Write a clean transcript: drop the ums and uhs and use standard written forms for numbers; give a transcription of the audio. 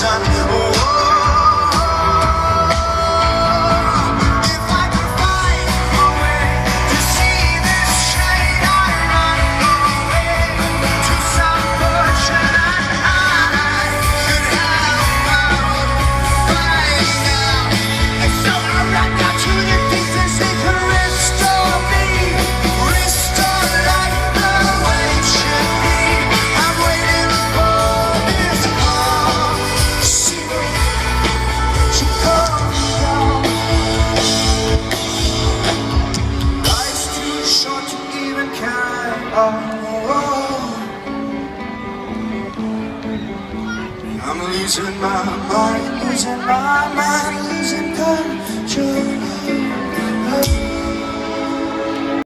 sun. Oh, if I could find a way to see this train, I'd run away to some portion I could have found right now. And so I run down to the distance, they can restore me, restore life the way it should be. I'm waiting for this call, see to come down. Life's too short to even carry on. I'm losing my mind, losing control.